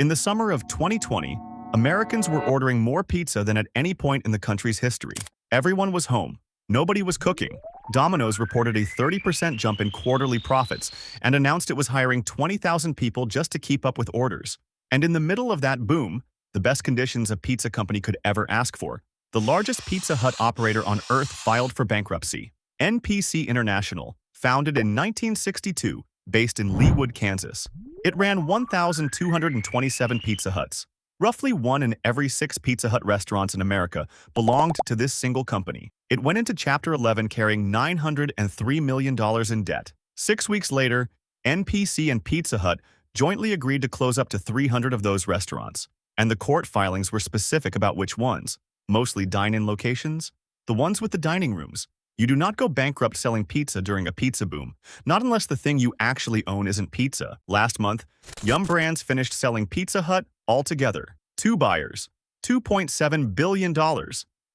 In the summer of 2020, Americans were ordering more pizza than at any point in the country's history. Everyone was home. Nobody was cooking. Domino's reported a 30% jump in quarterly profits and announced it was hiring 20,000 people just to keep up with orders. And in the middle of that boom, the best conditions a pizza company could ever ask for, the largest Pizza Hut operator on earth filed for bankruptcy. NPC International, founded in 1962, based in Leawood, Kansas. It ran 1,227 Pizza Huts. Roughly 1 in every 6 Pizza Hut restaurants in America belonged to this single company. It went into Chapter 11 carrying $903 million in debt. 6 weeks later, NPC and Pizza Hut jointly agreed to close up to 300 of those restaurants. And the court filings were specific about which ones. Mostly dine-in locations. The ones with the dining rooms. You do not go bankrupt selling pizza during a pizza boom, not unless the thing you actually own isn't pizza. Last month, Yum Brands finished selling Pizza Hut altogether. 2 buyers, $2.7 billion.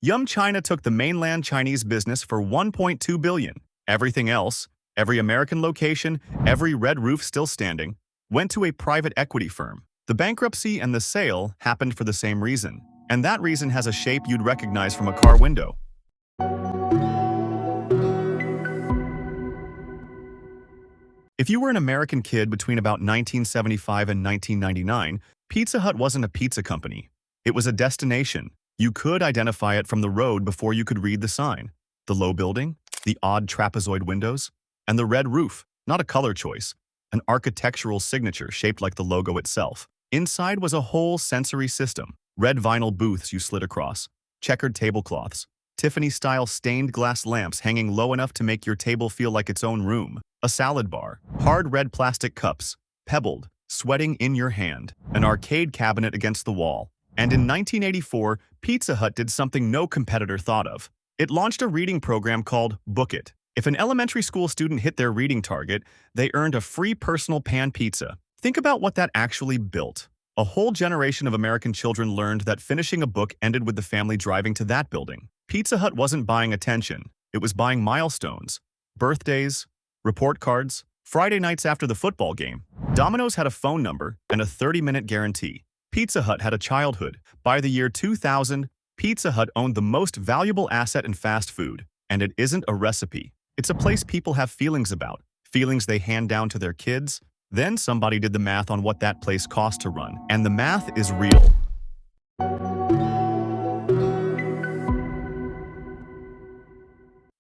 Yum China took the mainland Chinese business for $1.2 billion. Everything else, every American location, every red roof still standing, went to a private equity firm. The bankruptcy and the sale happened for the same reason, and that reason has a shape you'd recognize from a car window. If you were an American kid between about 1975 and 1999, Pizza Hut wasn't a pizza company. It was a destination. You could identify it from the road before you could read the sign. The low building, the odd trapezoid windows, and the red roof, not a color choice, an architectural signature shaped like the logo itself. Inside was a whole sensory system. Red vinyl booths you slid across, checkered tablecloths, Tiffany-style stained glass lamps hanging low enough to make your table feel like its own room, a salad bar, hard red plastic cups, pebbled, sweating in your hand, an arcade cabinet against the wall. And in 1984, Pizza Hut did something no competitor thought of. It launched a reading program called Book It. If an elementary school student hit their reading target, they earned a free personal pan pizza. Think about what that actually built. A whole generation of American children learned that finishing a book ended with the family driving to that building. Pizza Hut wasn't buying attention. It was buying milestones, birthdays, report cards, Friday nights after the football game. Domino's had a phone number and a 30-minute guarantee. Pizza Hut had a childhood. By the year 2000, Pizza Hut owned the most valuable asset in fast food. And it isn't a recipe. It's a place people have feelings about, feelings they hand down to their kids. Then somebody did the math on what that place cost to run, and the math is real.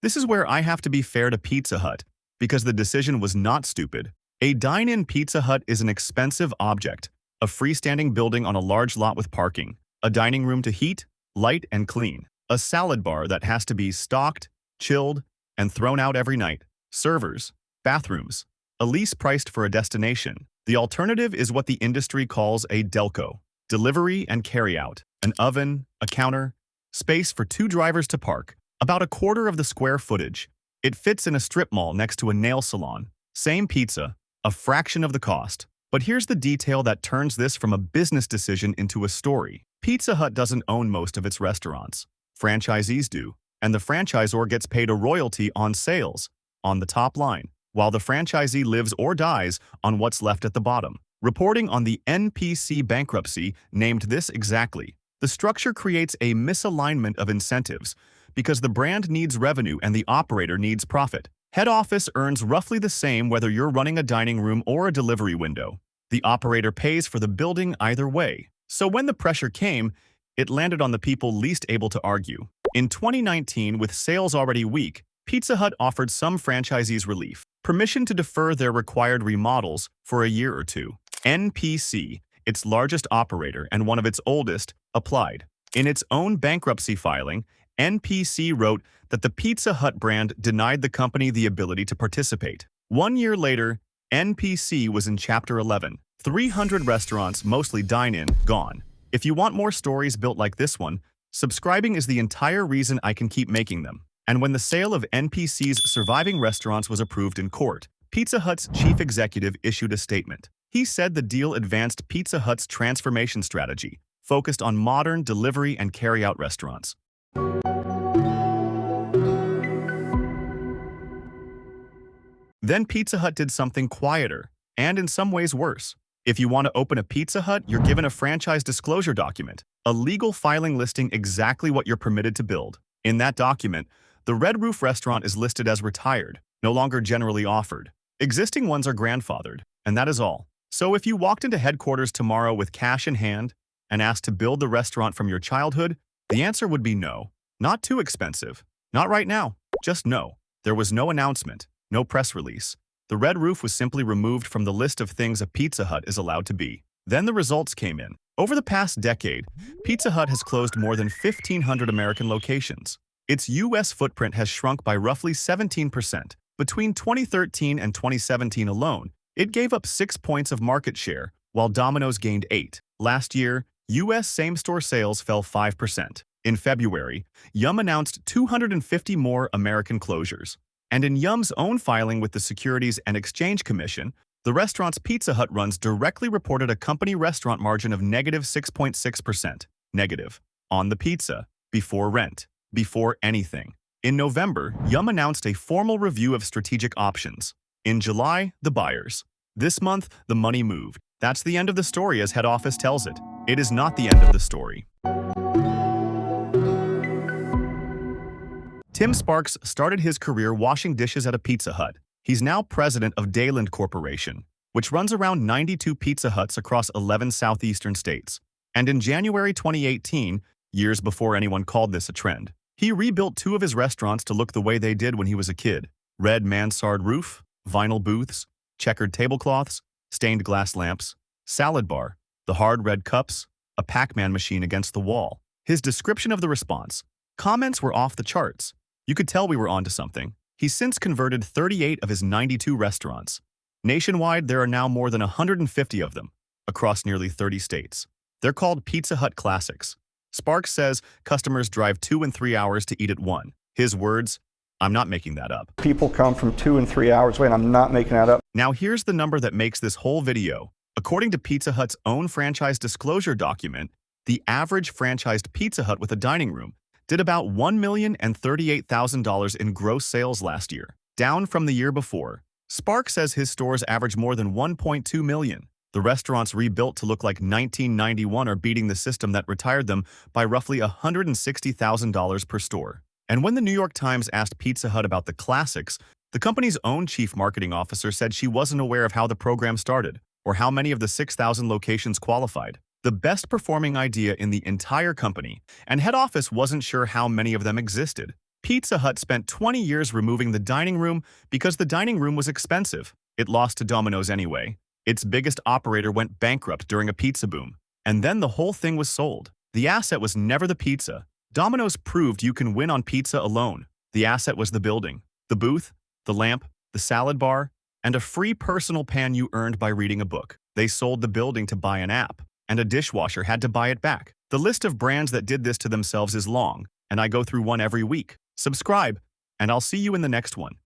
This is where I have to be fair to Pizza Hut, because the decision was not stupid. A dine-in Pizza Hut is an expensive object, a freestanding building on a large lot with parking, a dining room to heat, light, and clean, a salad bar that has to be stocked, chilled, and thrown out every night, servers, bathrooms, a lease priced for a destination. The alternative is what the industry calls a Delco, delivery and carry-out, an oven, a counter, space for 2 drivers to park, about a quarter of the square footage. It fits in a strip mall next to a nail salon. Same pizza, a fraction of the cost. But here's the detail that turns this from a business decision into a story. Pizza Hut doesn't own most of its restaurants. Franchisees do, and the franchisor gets paid a royalty on sales, on the top line, while the franchisee lives or dies on what's left at the bottom. Reporting on the NPC bankruptcy named this exactly. The structure creates a misalignment of incentives because the brand needs revenue and the operator needs profit. Head office earns roughly the same whether you're running a dining room or a delivery window. The operator pays for the building either way. So when the pressure came, it landed on the people least able to argue. In 2019, with sales already weak, Pizza Hut offered some franchisees relief, permission to defer their required remodels for a year or 2. NPC, its largest operator and one of its oldest, applied. In its own bankruptcy filing, NPC wrote that the Pizza Hut brand denied the company the ability to participate. 1 year later, NPC was in Chapter 11. 300 restaurants, mostly dine-in, gone. If you want more stories built like this one, subscribing is the entire reason I can keep making them. And when the sale of NPC's surviving restaurants was approved in court, Pizza Hut's chief executive issued a statement. He said the deal advanced Pizza Hut's transformation strategy, focused on modern delivery and carry-out restaurants. Then Pizza Hut did something quieter, and in some ways worse. If you want to open a Pizza Hut, you're given a franchise disclosure document, a legal filing listing exactly what you're permitted to build. In that document, the Red Roof restaurant is listed as retired, no longer generally offered. Existing ones are grandfathered, and that is all. So if you walked into headquarters tomorrow with cash in hand and asked to build the restaurant from your childhood, the answer would be no. Not too expensive. Not right now. Just no. There was no announcement, no press release. The Red Roof was simply removed from the list of things a Pizza Hut is allowed to be. Then the results came in. Over the past decade, Pizza Hut has closed more than 1,500 American locations. Its U.S. footprint has shrunk by roughly 17%. Between 2013 and 2017 alone, it gave up 6 points of market share, while Domino's gained 8. Last year, U.S. same-store sales fell 5%. In February, Yum announced 250 more American closures. And in Yum's own filing with the Securities and Exchange Commission, the restaurant's Pizza Hut runs directly reported a company restaurant margin of negative 6.6%. Negative. On the pizza. Before rent. Before anything. In November, Yum announced a formal review of strategic options. In July, the buyers. This month, the money moved. That's the end of the story as head office tells it. It is not the end of the story. Tim Sparks started his career washing dishes at a Pizza Hut. He's now president of Dayland Corporation, which runs around 92 Pizza Huts across 11 southeastern states. And in January 2018, years before anyone called this a trend, he rebuilt 2 of his restaurants to look the way they did when he was a kid. Red mansard roof, vinyl booths, checkered tablecloths, stained glass lamps, salad bar, the hard red cups, a Pac-Man machine against the wall. His description of the response. Comments were off the charts. You could tell we were onto something. He's since converted 38 of his 92 restaurants. Nationwide, there are now more than 150 of them, across nearly 30 states. They're called Pizza Hut Classics. Sparks says customers drive 2 and 3 hours to eat at one. His words, I'm not making that up. People come from 2 and 3 hours away, and I'm not making that up. Now here's the number that makes this whole video. According to Pizza Hut's own franchise disclosure document, the average franchised Pizza Hut with a dining room did about $1,038,000 in gross sales last year, down from the year before. Sparks says his stores average more than $1.2 million. The restaurants rebuilt to look like 1991 are beating the system that retired them by roughly $160,000 per store. And when the New York Times asked Pizza Hut about the classics, the company's own chief marketing officer said she wasn't aware of how the program started or how many of the 6,000 locations qualified. The best performing idea in the entire company, and head office wasn't sure how many of them existed. Pizza Hut spent 20 years removing the dining room because the dining room was expensive. It lost to Domino's anyway. Its biggest operator went bankrupt during a pizza boom, and then the whole thing was sold. The asset was never the pizza. Domino's proved you can win on pizza alone. The asset was the building, the booth, the lamp, the salad bar, and a free personal pan you earned by reading a book. They sold the building to buy an app, and a dishwasher had to buy it back. The list of brands that did this to themselves is long, and I go through one every week. Subscribe, and I'll see you in the next one.